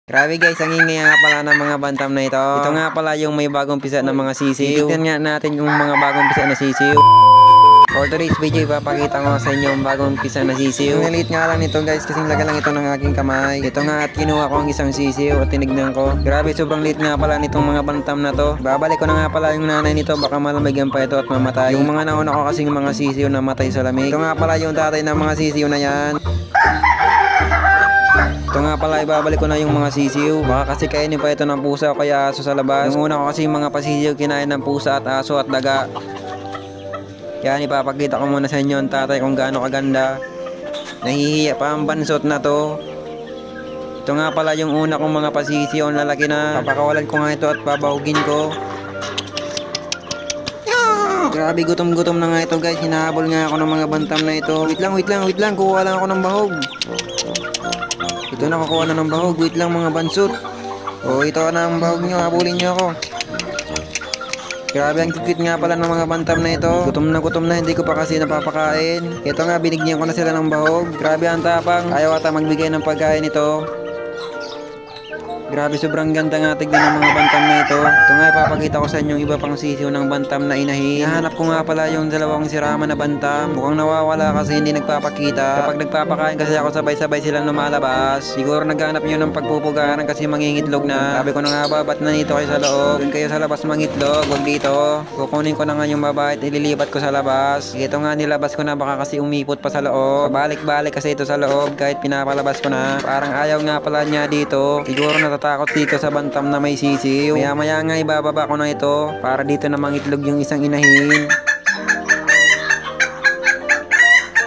Grabe guys, ang ingay nga pala ng mga bantam na ito. Ito nga pala yung may bagong pisa ng mga sisiw. Tignan nga natin yung mga bagong pisa na sisiw. For today's video, ipapakita ko sa inyo ang bagong pisa na sisiw. Ang liit nga lang nito guys, kasing laga lang ito ng aking kamay. Ito nga at kinuha ko ang isang sisiw at tinignan ko. Grabe, sobrang liit nga pala nitong mga bantam na to. Babalik ko na nga pala yung nanay nito, baka malamigyan pa ito at mamatay. Yung mga nauna ko kasing mga sisiw na matay sa lamig. Ito nga pala yung tatay ng mga sisiw na yan. Ito nga pala, ibabalik ko na yung mga sisiw. Baka kasi kainin pa ito ng pusa o kaya aso sa labas. Yung una ko kasi mga pasisiw kinain ng pusa at aso at daga. Yan, ipapakita ko muna sa inyo ang tatay kung gaano kaganda. Nahihiya pa ang bansot na to. Ito nga pala yung una kong mga pasisiw, ang lalaki na. Papakawalan ko nga ito at babahugin ko. Grabe, gutom-gutom na nga ito guys. Hinahabol nga ako ng mga bantam na ito. Wait lang. Kuha lang ako ng bahog. Ito na, kukuha na ng bahog. Wait lang mga bansot. O, ito na ang bahog nyo. Habulin nyo ako. Grabe, ang cute nga pala ng mga bantam na ito. Gutom na. Hindi ko pa kasi napapakain. Ito nga, binigyan ko na sila ng bahog. Grabe ang tapang. Ayaw ata magbigay ng pagkain ito. Grabe, sobrang ganda nga tignan ng mga bantam na ito. Ito nga, ipapakita ko sa inyo yung iba pang sisiw ng bantam na inahin. Nahanap ko nga pala yung dalawang sirama na bantam. Mukhang nawawala kasi hindi nagpapakita. Kapag nagpapakain kasi ako, sabay-sabay silang lumalabas. Siguro naghanap nyo ng pagpupugaran kasi mangingitlog na. Sabi ko na nga ba, ba't nandito kayo sa loob? Doon kayo sa labas mangitlog, wag dito. Kukunin ko na nga yung babae at ililipat ko sa labas. Ito nga, nilabas ko na, baka kasi umipot pa sa loob. Balik-balik kasi ito sa loob kahit pinapalabas ko na. Parang ayaw nga pala niya dito. Siguro natatakot dito sa bantam na may sisiw. Maya-maya nga ibababa ko na ito para dito na mangitlog yung isang inahin.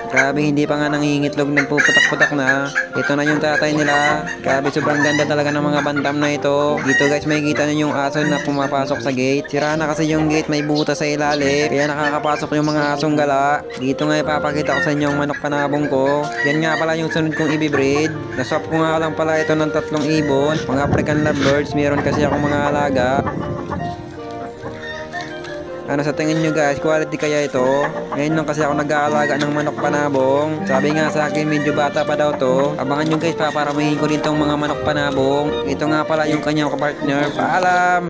Grabe, hindi pa nga nangingitlog, nagpuputak-putak na. Ito na yung tatay nila. Grabe, sobrang ganda talaga ng mga bantam na ito. Dito guys, may kita nyo yung aso na pumapasok sa gate. Sira na kasi yung gate, may butas sa ilalim. Kaya nakakapasok yung mga asong gala. Dito nga ipapakita ko sa inyo yung manok panabong ko. Yan nga pala yung sunod kong ibibreed. Naswap ko nga lang pala ito ng 3 ibon. Mga African lovebirds. Meron kasi akong mga alaga. Ano sa tingin nyo guys, quality kaya ito? Ngayon lang kasi ako nag-aalaga ng manok panabong. Sabi nga sa akin, medyo bata pa daw to. Abangan nyo guys, paparamihin ko din tong mga manok panabong. Ito nga pala yung kanyang kapartner. Paalam!